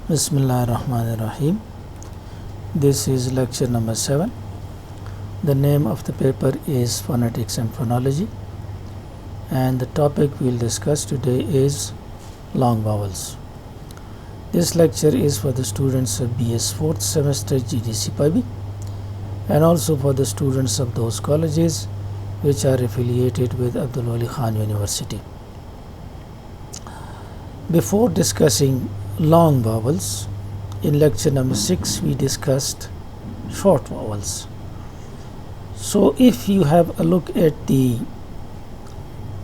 Bismillahirrahmanirrahim. This is lecture number 7. The name of the paper is Phonetics and Phonology, and the topic we will discuss today is long vowels. This lecture is for the students of BS 4th semester GDC PIB and also for the students of those colleges which are affiliated with Abdul Wali Khan University. Before discussing long vowels, in lecture number 6 we discussed short vowels. So if you have a look at the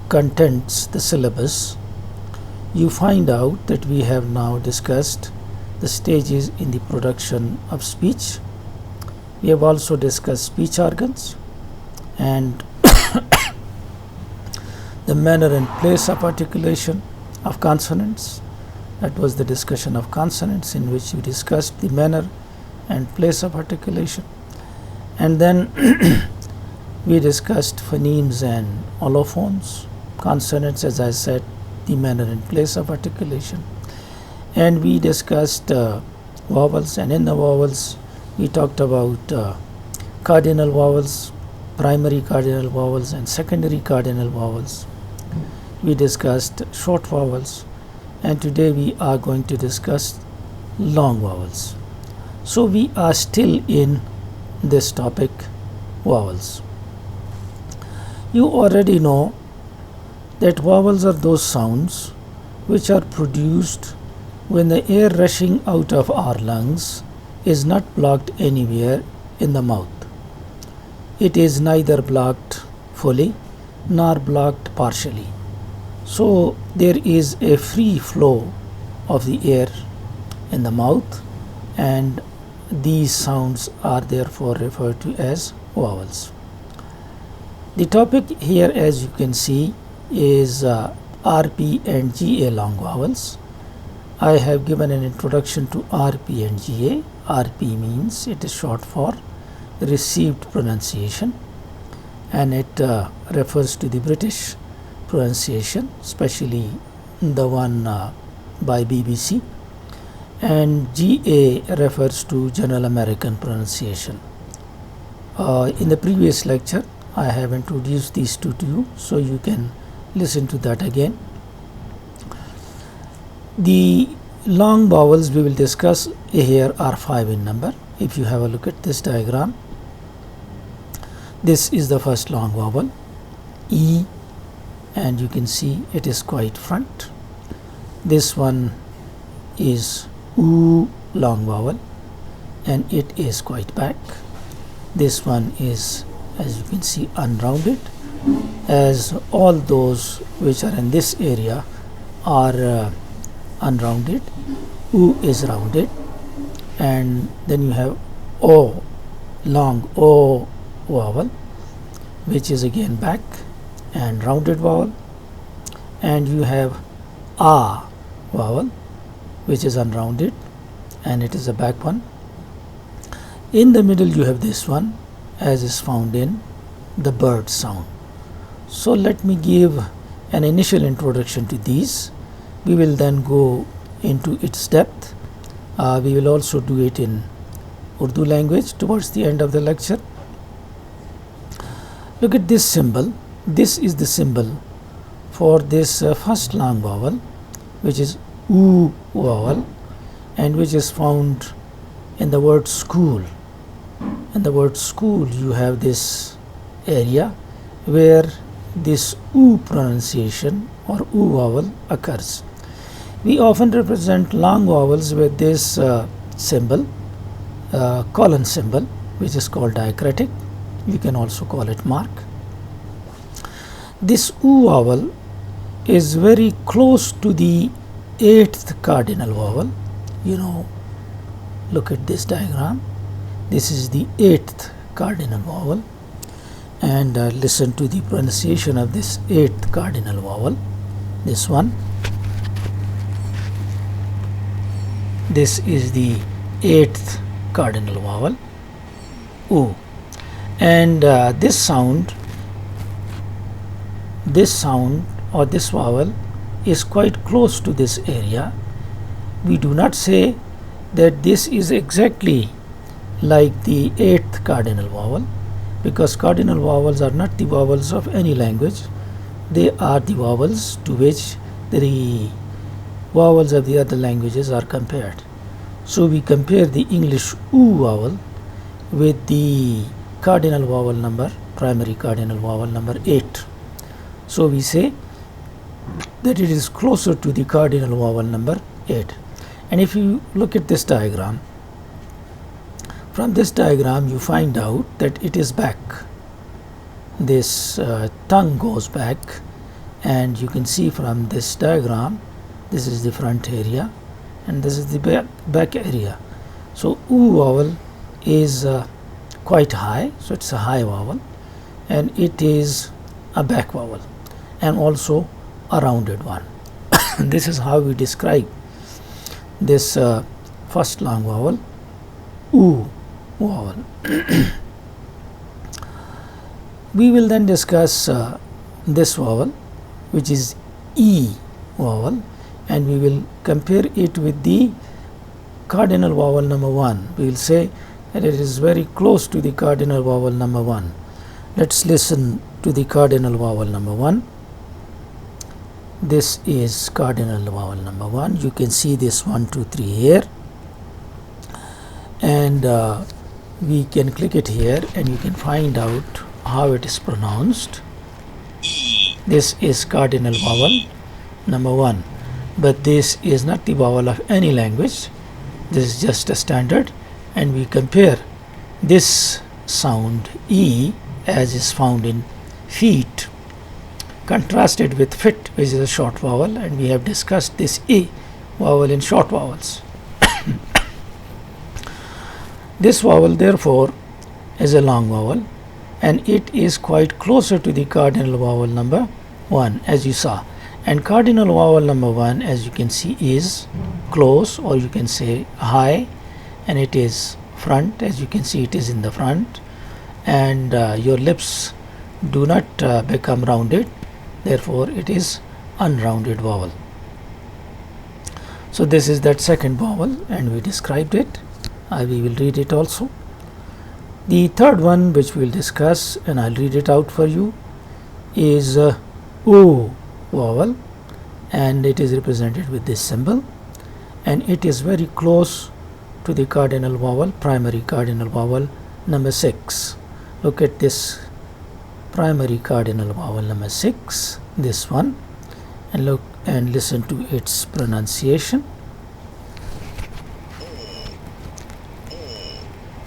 contents, the syllabus, you find out that we have now discussed the stages in the production of speech. We have also discussed speech organs and the manner and place of articulation of consonants. That was the discussion of consonants, in which we discussed the manner and place of articulation. And then we discussed phonemes and allophones, consonants, as I said, the manner and place of articulation. And we discussed vowels, and in the vowels we talked about cardinal vowels, primary cardinal vowels and secondary cardinal vowels. We discussed short vowels, and today we are going to discuss long vowels. So we are still in this topic, vowels. You already know that vowels are those sounds which are produced when the air rushing out of our lungs is not blocked anywhere in the mouth. It is neither blocked fully nor blocked partially. So there is a free flow of the air in the mouth, and these sounds are therefore referred to as vowels. The topic here, as you can see, is RP and GA long vowels. I have given an introduction to RP and GA. RP means it is short for received pronunciation, and it refers to the British pronunciation, especially the one by BBC, and GA refers to General American pronunciation. In the previous lecture I have introduced these two to you, so you can listen to that again. The long vowels we will discuss here are 5 in number. If you have a look at this diagram, this is the first long vowel, E, and you can see it is quite front. This one is U long vowel, and it is quite back. This one is, as you can see, unrounded, as all those which are in this area are unrounded. U is rounded, and then you have O, long O vowel, which is again back and rounded vowel, and you have A vowel, which is unrounded and it is a back one. In the middle you have this one, as is found in the bird sound. So let me give an initial introduction to these. We will then go into its depth. We will also do it in Urdu language towards the end of the lecture. Look at this symbol. This is the symbol for this first long vowel, which is U vowel, and which is found in the word school. In the word school you have this area where this U pronunciation or U vowel occurs. We often represent long vowels with this symbol, colon symbol, which is called diacritic. You can also call it mark. This U vowel is very close to the 8th cardinal vowel. You know, look at this diagram. This is the 8th cardinal vowel, and listen to the pronunciation of this 8th cardinal vowel. This one. This is the 8th cardinal vowel, U, and this sound or this vowel is quite close to this area. We do not say that this is exactly like the 8th cardinal vowel, because cardinal vowels are not the vowels of any language. They are the vowels to which the vowels of the other languages are compared. So we compare the English oo vowel with the cardinal vowel number, primary cardinal vowel number 8. So we say that it is closer to the cardinal vowel number 8. And if you look at this diagram, from this diagram you find out that it is back. This tongue goes back, and you can see from this diagram, this is the front area and this is the back area. So oo vowel is quite high, so it's a high vowel, and it is a back vowel and also a rounded one. This is how we describe this first long vowel, oo vowel. We will then discuss this vowel, which is e vowel, and we will compare it with the cardinal vowel number 1. We will say that it is very close to the cardinal vowel number 1. Let's listen to the cardinal vowel number 1. This is cardinal vowel number 1. You can see this 1, 2, 3 here, and we can click it here and you can find out how it is pronounced. This is cardinal vowel number 1, but this is not the vowel of any language. This is just a standard, and we compare this sound e as is found in feet contrasted with fit, which is a short vowel, and we have discussed this e vowel in short vowels. This vowel therefore is a long vowel, and it is quite closer to the cardinal vowel number 1, as you saw. And cardinal vowel number 1, as you can see, is close, or you can say high, and it is front. As you can see, it is in the front, and your lips do not become rounded, therefore it is unrounded vowel. So this is that second vowel, and we described it. We will read it also. The third one, which we will discuss, and I'll read it out for you, is o vowel, and it is represented with this symbol, and it is very close to the cardinal vowel, primary cardinal vowel number 6. Look at this primary cardinal vowel number 6, this one, and look and listen to its pronunciation.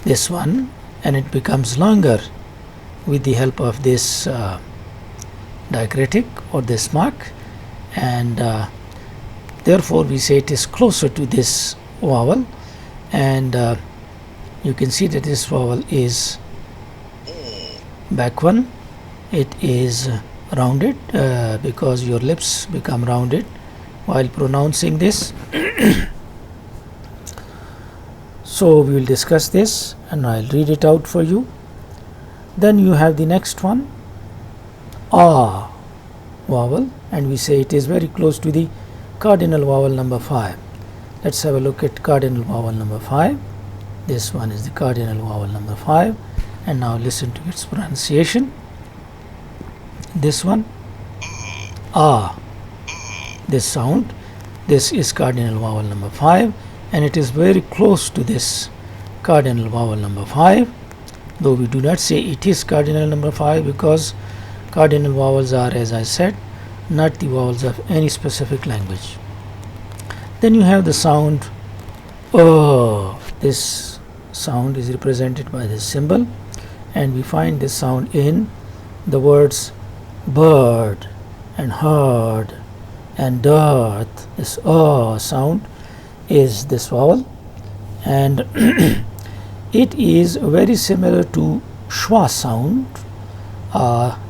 This one, and it becomes longer with the help of this diacritic or this mark, and therefore we say it is closer to this vowel, and you can see that this vowel is back one. It is rounded because your lips become rounded while pronouncing this. So we will discuss this, and I'll read it out for you. Then you have the next one, ah vowel, and we say it is very close to the cardinal vowel number 5. Let's have a look at cardinal vowel number 5. This one is the cardinal vowel number 5, and now listen to its pronunciation. This one, ah, this sound, this is cardinal vowel number 5, and it is very close to this cardinal vowel number 5, though we do not say it is cardinal number 5, because cardinal vowels are, as I said, not the vowels of any specific language. Then you have the sound this sound is represented by this symbol, and we find this sound in the words bird and herd and dirt. This sound is this vowel, and it is very similar to schwa sound.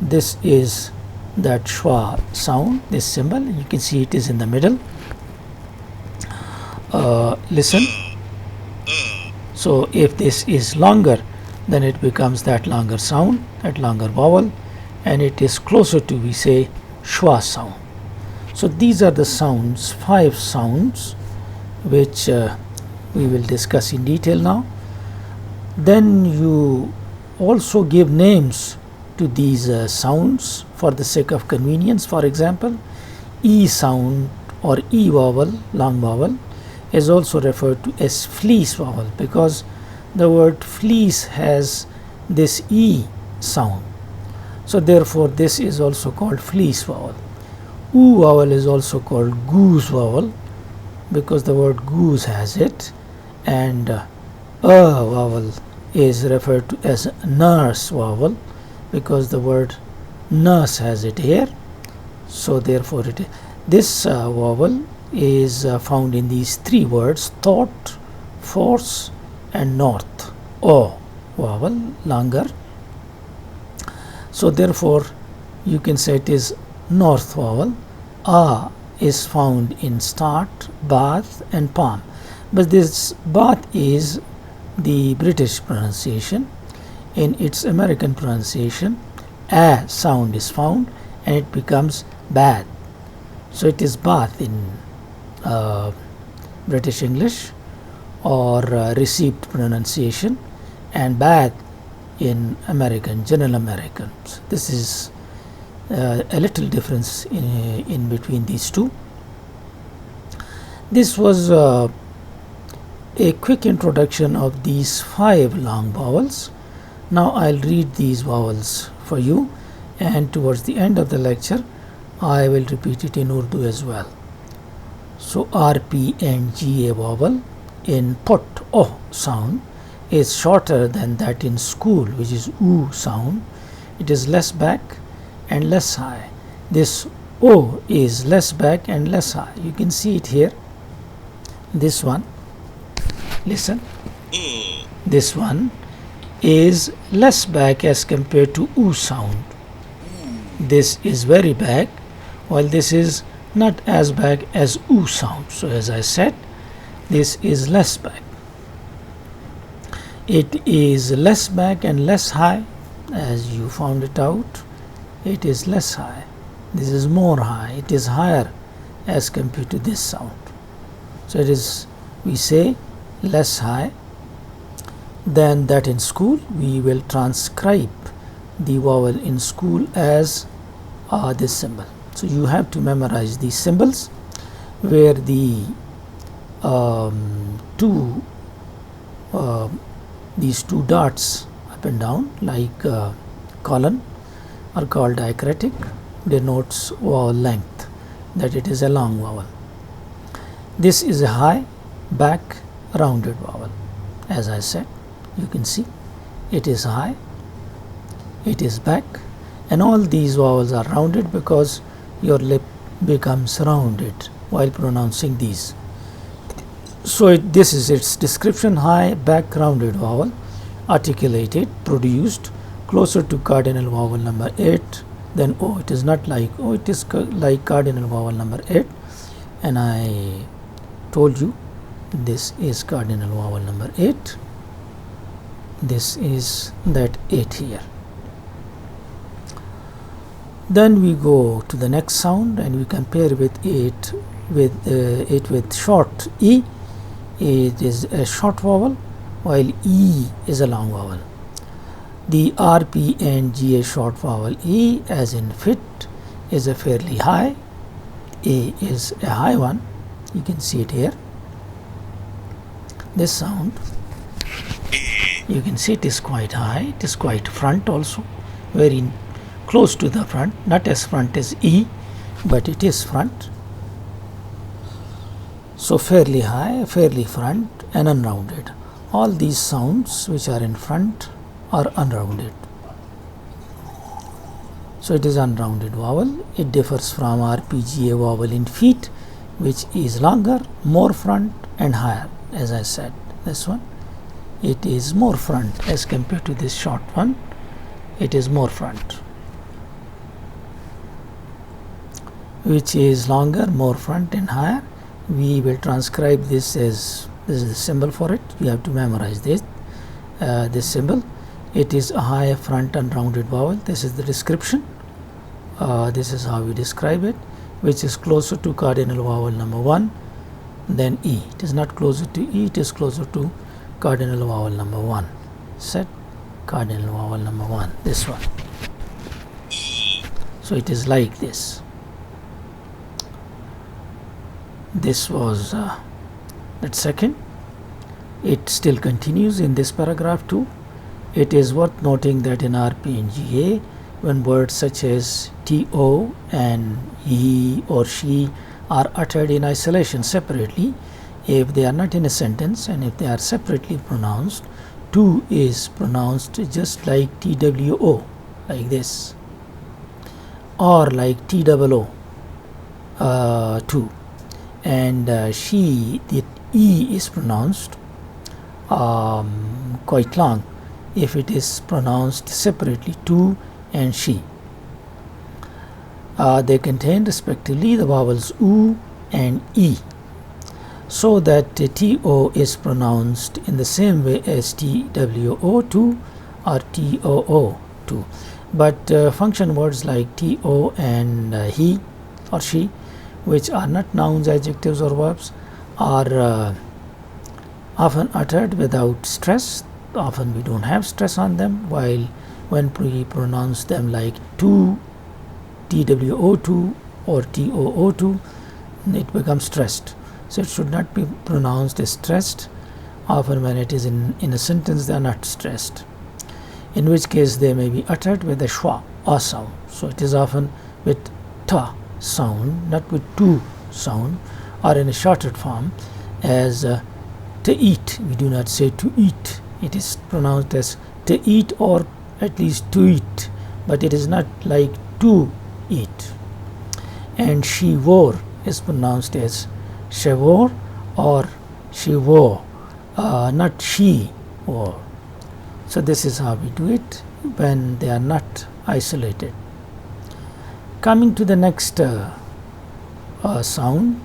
This is that schwa sound, this symbol, and you can see it is in the middle. Listen. So if this is longer, then it becomes that longer sound, that longer vowel, and it is closer to, we say, schwa sound. So these are the sounds, 5 sounds, which we will discuss in detail now. Then you also give names to these sounds for the sake of convenience. For example, E sound or E vowel, long vowel, is also referred to as fleece vowel because the word fleece has this E sound. So therefore this is also called fleece vowel. U vowel is also called goose vowel because the word goose has it, and vowel is referred to as nurse vowel because the word nurse has it here. So therefore this vowel is found in these three words: thought, force, and north. O vowel, longer. So therefore you can say it is north vowel. A is found in start, bath, and palm, but this bath is the British pronunciation. In its American pronunciation, a sound is found and it becomes bath. So it is bath in British English or received pronunciation, and bath in American, general American. So this is a little difference in between these two. This was a quick introduction of these 5 long vowels. Now I'll read these vowels for you, and towards the end of the lecture I will repeat it in Urdu as well. So R, P, and G A vowel in put, O sound, is shorter than that in school, which is U sound. It is less back and less high. This O is less back and less high. You can see it here. This one, listen, this one is less back as compared to U sound. This is very back, while this is not as back as U sound. So as I said, this is less back. It is less back and less high, as you found it out. It is less high. This is more high. It is higher as compared to this sound. So it is, we say, less high than that in school. We will transcribe the vowel in school as this symbol. So you have to memorize these symbols where the these two dots up and down like colon are called diacritic, denotes vowel length, that it is a long vowel. This is a high back rounded vowel. As I said, you can see it is high, it is back, and all these vowels are rounded because your lip becomes rounded while pronouncing these. So this is its description: high back rounded vowel, articulated, produced closer to cardinal vowel number 8 than O. It is not like O, it is like cardinal vowel number 8, and I told you this is cardinal vowel number 8. This is that 8 here. Then we go to the next sound and we compare with it with short E. It is a short vowel, while E is a long vowel. The R, P, and G A short vowel E, as in fit, is a fairly high. A is a high one. You can see it here. This sound, you can see it is quite high. It is quite front also, very close to the front, not as front as E, but it is front. So fairly high, fairly front, and unrounded. All these sounds which are in front are unrounded. So it is unrounded vowel. It differs from RPGA vowel in feet, which is longer, more front, and higher. As I said, this one, it is more front as compared to this short one. It is more front, which is longer, more front, and higher. We will transcribe this as, this is the symbol for it. You have to memorize this symbol. It is a high front unrounded vowel. This is the description. This is how we describe it, which is closer to cardinal vowel number 1 than E. It is not closer to E, it is closer to cardinal vowel number 1. Set cardinal vowel number 1, this one. So it is like this. This was that second. It still continues in this paragraph too. It is worth noting that in RP and GA, when words such as TO and he or she are uttered in isolation separately, if they are not in a sentence and if they are separately pronounced, to is pronounced just like TWO, like this, or like TOO, to, and she, the E is pronounced quite long if it is pronounced separately, to and she. They contain respectively the vowels U and E, so that TO is pronounced in the same way as TWO2 or TOO2. But function words like TO and he or she, which are not nouns, adjectives or verbs, are often uttered without stress. Often we don't have stress on them, while when we pronounce them like to, TWO2 or TOO2, it becomes stressed. So it should not be pronounced as stressed. Often when it is in a sentence, they are not stressed, in which case they may be uttered with a schwa or sound. So it is often with ta sound, not with tu sound, or in a shortened form as to eat. We do not say to eat. It is pronounced as to eat or at least to eat, but it is not like to eat. And she wore is pronounced as she wore or she wore, not she wore. So this is how we do it when they are not isolated. Coming to the next sound,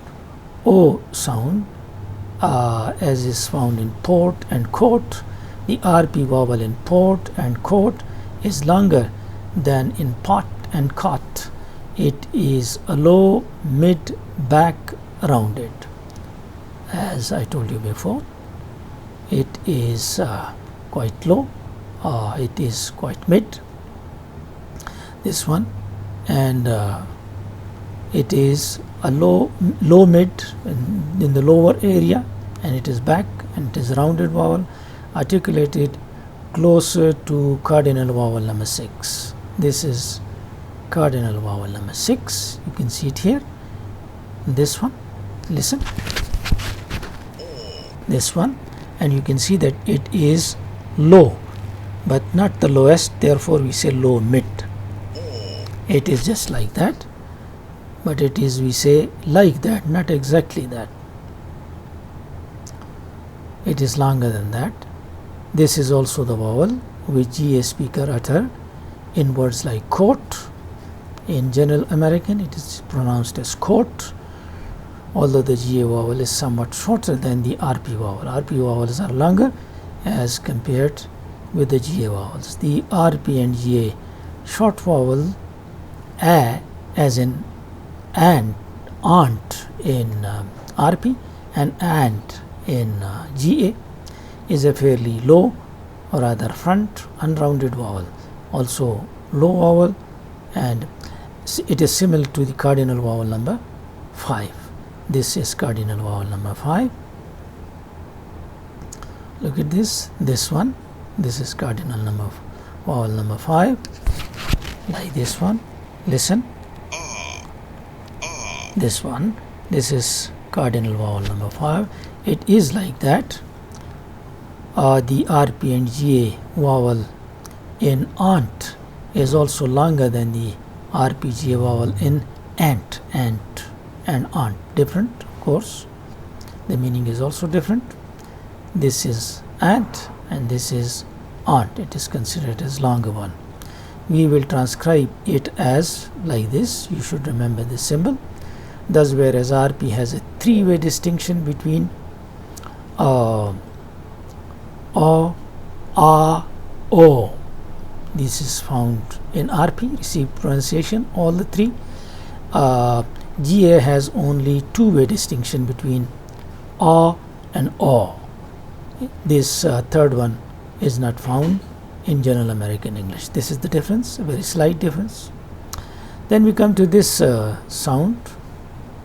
O sound, as is found in port and court. The RP vowel in port and court is longer than in pot and cot. It is a low, mid, back, rounded. As I told you before, it is quite low, it is quite mid, this one, and it is a low mid in the lower area, and it is back, and it is rounded vowel, articulated closer to cardinal vowel number 6. This is cardinal vowel number 6. You can see it here. This one, listen, this one, and you can see that it is low, but not the lowest, therefore we say low mid. It is just like that, but it is, we say, like that, not exactly that. It is longer than that. This is also the vowel which GA speaker utter in words like court. In General American, it is pronounced as court, although the GA vowel is somewhat shorter than the RP vowel. RP vowels are longer as compared with the GA vowels. The RP and GA short vowel A, as in and, aunt in RP, and ant in GA, is a fairly low, or rather front, unrounded vowel, also low vowel, and it is similar to the cardinal vowel number 5. This is cardinal vowel number 5. Look at this one. This is cardinal vowel number 5, like this one. Listen, this one, this is cardinal vowel number 5. It is like that. The RP and GA vowel in aunt is also longer than the RP-GA vowel in ant and aunt. Different, of course. The meaning is also different. This is ant and this is aunt. It is considered as longer one. We will transcribe it as like this. You should remember this symbol. Thus, whereas RP has a three-way distinction between O, A, O. This is found in RP, received pronunciation, all the three. GA has only two-way distinction between a and o. This third one is not found in General American English. This is the difference, a very slight difference. Then we come to this sound,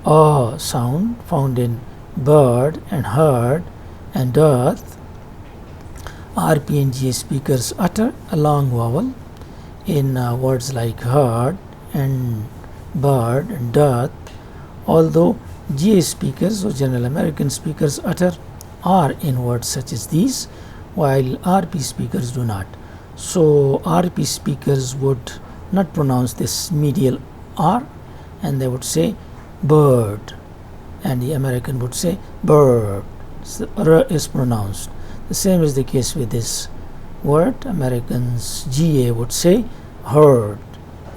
a sound found in bird and heard and earth. RP and GA speakers utter a long vowel in words like heard and bird and earth, although GA speakers or General American speakers utter R in words such as these, while RP speakers do not. So RP speakers would not pronounce this medial R, and they would say bird, and the American would say bird. So R is pronounced. The same is the case with this word. Americans GA would say heard,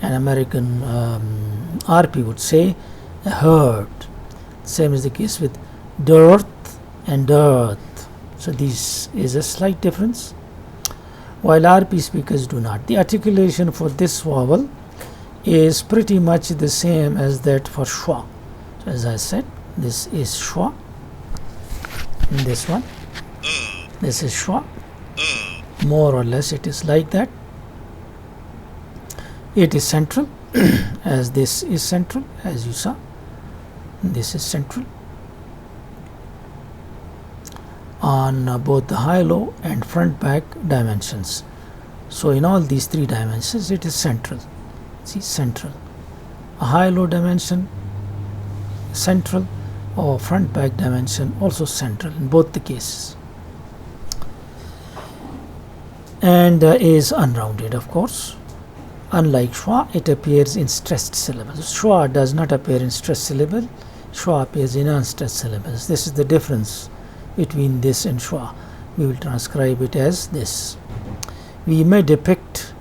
and American RP would say heard. Same is the case with dirt and earth. So this is a slight difference, while RP speakers do not. The articulation for this vowel is pretty much the same as that for schwa. So as I said, this is schwa, and this one, this is schwa. More or less it is like that. It is central as this is central, as you saw. This is central on both the high-low and front-back dimensions. So in all these three dimensions it is central. See, central. A high-low dimension, central, or front-back dimension also central in both the cases. And is unrounded, of course. Unlike schwa, it appears in stressed syllables. Schwa does not appear in stressed syllable. Schwa appears in unstressed syllables. This is the difference between this and schwa. We will transcribe it as this. We may depict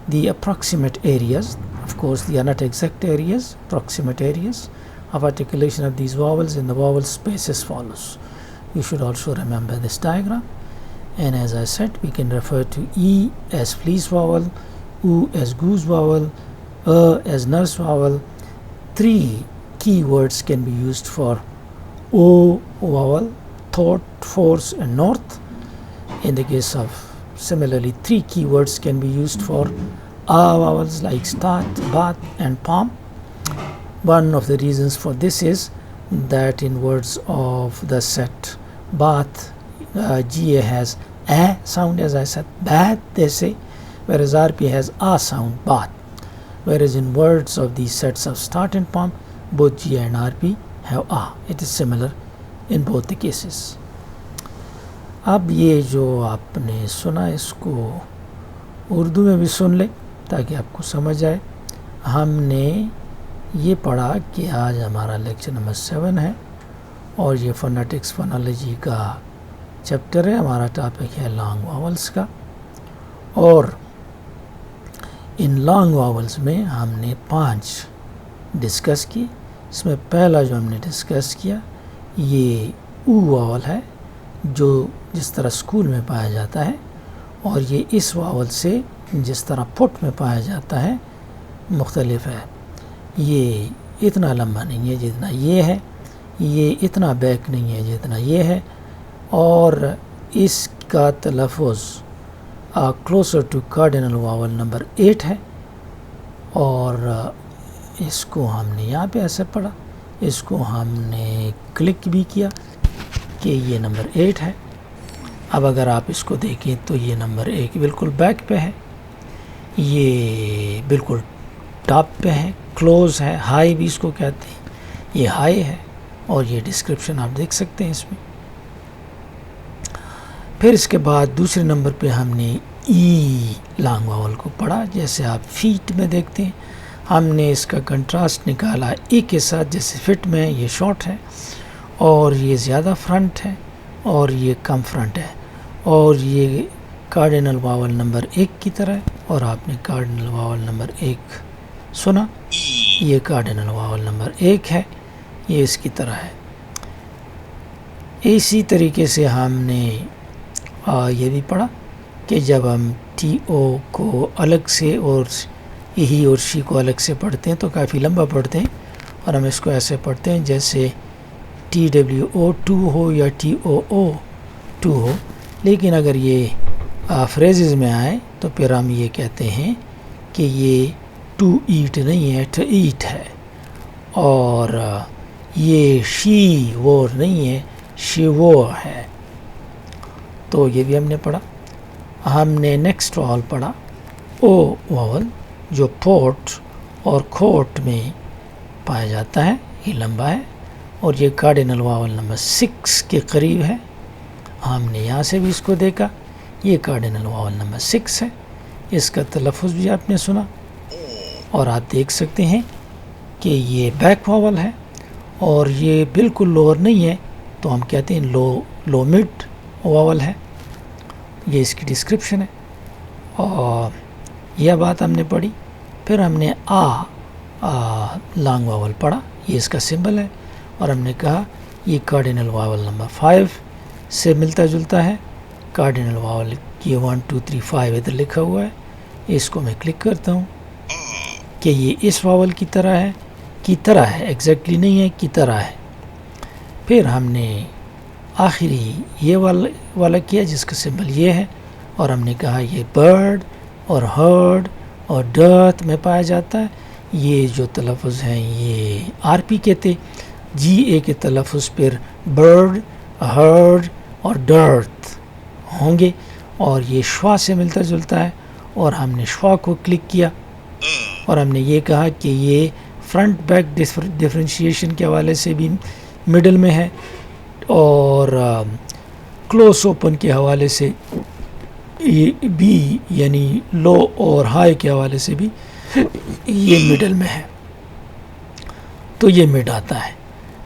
the approximate areas, of course they are not exact areas, approximate areas of articulation of these vowels in the vowel space as follows. You should also remember this diagram, and as I said, we can refer to E as fleece vowel, U as goose vowel, as nurse vowel. Three keywords can be used for O vowel: thought, force, and north. In the case of, similarly, three keywords can be used for A vowels like start, bath, and palm. One of the reasons for this is that in words of the set bath, GA has A sound, as I said, bath they say, whereas RP has A sound, bath. Whereas in words of these sets of start and palm, both GA and RP have A. It is similar in both the cases. अब ये जो आपने सुना इसको उर्दू में भी सुन ले ताकि आपको समझ आए. हमने ये पढ़ा कि आज हमारा लेक्चर नंबर 7 है और ये फोनेटिक्स फोनोलॉजी का चैप्टर है. हमारा टॉपिक है लॉन्ग वावल्स का, और इन लॉन्ग वावल्स में हमने 5 डिस्कस की. इसमें पहला जो हमने डिस्कस किया ये ऊ वावल है, जो जिस तरह स्कूल में पाया जाता है, और ये इस वावल से जिस तरह फुट में पाया जाता है मुख्तलिफ है. ये इतना लंबा नहीं है जितना ये है, ये इतना बैक नहीं है जितना ये है, और इसका तलफ़ुज़ closer to cardinal vowel number 8 है. और इसको हमने यहाँ पे ऐसे पढ़ा, इसको हमने क्लिक भी किया कि ये नंबर 8 है. अब अगर आप इसको देखें तो ये नंबर 1 बिल्कुल बैक पे है, ये बिल्कुल टॉप पे है, क्लोज है, हाई भी इसको कहते हैं, ये हाई है, और ये डिस्क्रिप्शन आप देख सकते हैं इसमें. फिर इसके बाद दूसरे नंबर पे हमने ई लॉन्ग वावल को पढ़ा. जैसे आप फीट में देखते हैं, हमने इसका कंट्रास्ट निकाला ई के साथ. जैसे फिट में ये शॉर्ट है और ये ज़्यादा फ्रंट है और ये कम फ्रंट है, और ये कार्डिनल वावल नंबर 1 की तरह है. और आपने कार्डिनल वावल नंबर 1 सुना, ये कार्डिनल वावल नंबर 1 है, ये इसकी तरह है. इसी तरीके से हमने ये भी पढ़ा कि जब हम टी ओ को अलग से और ही और शी को अलग से पढ़ते हैं तो काफ़ी लंबा पढ़ते हैं, और हम इसको ऐसे पढ़ते हैं जैसे TWO 2 ہو یا TOO 2 ہو، لیکن اگر یہ فریزز میں آئے تو پھر ہم یہ کہتے ہیں کہ یہ ٹو ایٹ نہیں ہے، ٹو ایٹ ہے، اور یہ شی وہ نہیں ہے، شی وہ ہے۔ تو یہ بھی ہم نے پڑھا۔ ہم نے نیکسٹ واول پڑھا او واول، جو پورٹ اور کھوٹ میں پایا جاتا ہے، یہ لمبا ہے اور یہ کارڈینل واول نمبر 6 کے قریب ہے۔ ہم نے یہاں سے بھی اس کو دیکھا، یہ کارڈینل واول نمبر 6 ہے، اس کا تلفظ بھی آپ نے سنا، اور آپ دیکھ سکتے ہیں کہ یہ بیک واول ہے اور یہ بالکل لوور نہیں ہے، تو ہم کہتے ہیں لو مڈ واول ہے۔ یہ اس کی ڈسکرپشن ہے، اور یہ بات ہم نے پڑھی۔ پھر ہم نے لانگ واول پڑھا، یہ اس کا سمبل ہے، اور ہم نے کہا یہ کارڈینل واول نمبر 5 سے ملتا جلتا ہے۔ کارڈینل واول یہ 1 2 3 5 ادھر لکھا ہوا ہے، اس کو میں کلک کرتا ہوں کہ یہ اس واول کی طرح ہے، ایگزیکٹلی نہیں ہے، کی طرح ہے۔ پھر ہم نے آخری یہ والا کیا جس کا سمبل یہ ہے، اور ہم نے کہا یہ برڈ اور ہرڈ اور ڈرتھ میں پایا جاتا ہے۔ یہ جو تلفظ ہیں یہ آر پی کے تھے، جی اے کے تلفظ پھر برڈ، ہرڈ اور ڈرتھ ہوں گے، اور یہ شوا سے ملتا جلتا ہے، اور ہم نے شوا کو کلک کیا، اور ہم نے یہ کہا کہ یہ فرنٹ بیک ڈفرینشیشن کے حوالے سے بھی مڈل میں ہے، اور کلوز اوپن کے حوالے سے بھی، یعنی لو اور ہائی کے حوالے سے بھی یہ مڈل میں ہے، تو یہ مڈ آتا ہے۔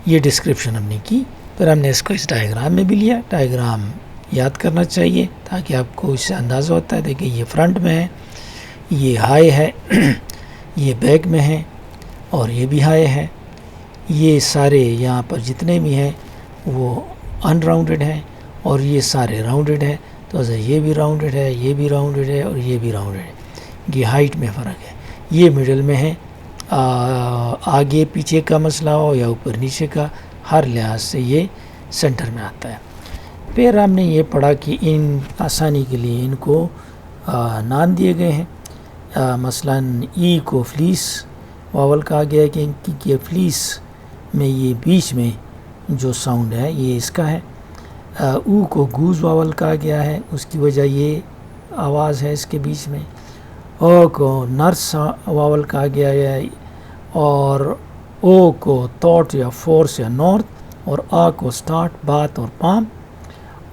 یہ ڈسکرپشن ہم نے کی، پھر ہم نے اس کو اس ڈائیگرام میں بھی لیا۔ ڈائیگرام یاد کرنا چاہیے تاکہ آپ کو اس سے اندازہ ہوتا ہے۔ دیکھیں یہ فرنٹ میں ہے، یہ ہائی ہے، یہ بیک میں ہے، اور یہ بھی ہائی ہے۔ یہ سارے یہاں پر جتنے بھی ہیں وہ ان راؤنڈڈ ہیں، اور یہ سارے راؤنڈڈ ہیں، تو یہ بھی راؤنڈڈ ہے، یہ بھی راؤنڈڈ ہے، اور یہ بھی راؤنڈڈ ہے۔ یہ ہائٹ میں فرق ہے، یہ مڈل میں ہے۔ آگے پیچھے کا مسئلہ ہو یا اوپر نیچے کا، ہر لحاظ سے یہ سینٹر میں آتا ہے۔ پھر ہم نے یہ پڑھا کہ ان آسانی کے لیے ان کو نام دیے گئے ہیں۔ مثلاً ای کو فلیس واول کہا گیا ہے کہ فلیس میں یہ بیچ میں جو ساؤنڈ ہے یہ اس کا ہے۔ او کو گوز واول کہا گیا ہے، اس کی وجہ یہ آواز ہے اس کے بیچ میں۔ او کو نرس واول کہا گیا ہے، اور او کو تھاٹ یا فورس یا نارتھ، اور آ کو سٹارٹ، بات اور پام۔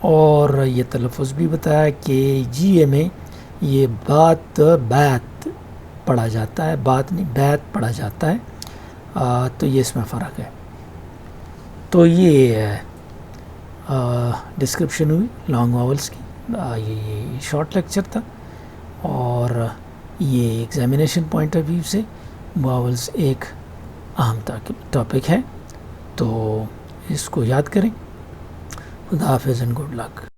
اور یہ تلفظ بھی بتایا کہ جی اے میں یہ بات پڑھا جاتا ہے، بات نہیں بیت پڑھا جاتا ہے، تو یہ اس میں فرق ہے۔ تو یہ ڈسکرپشن ہوئی لانگ واولس کی۔ یہ شارٹ لیکچر تھا، اور یہ ایگزامینیشن پوائنٹ آف ویو سے واولس ایک اہم ٹاپک ہے، تو اس کو یاد کریں۔ خدا حافظ اینڈ گڈ لک۔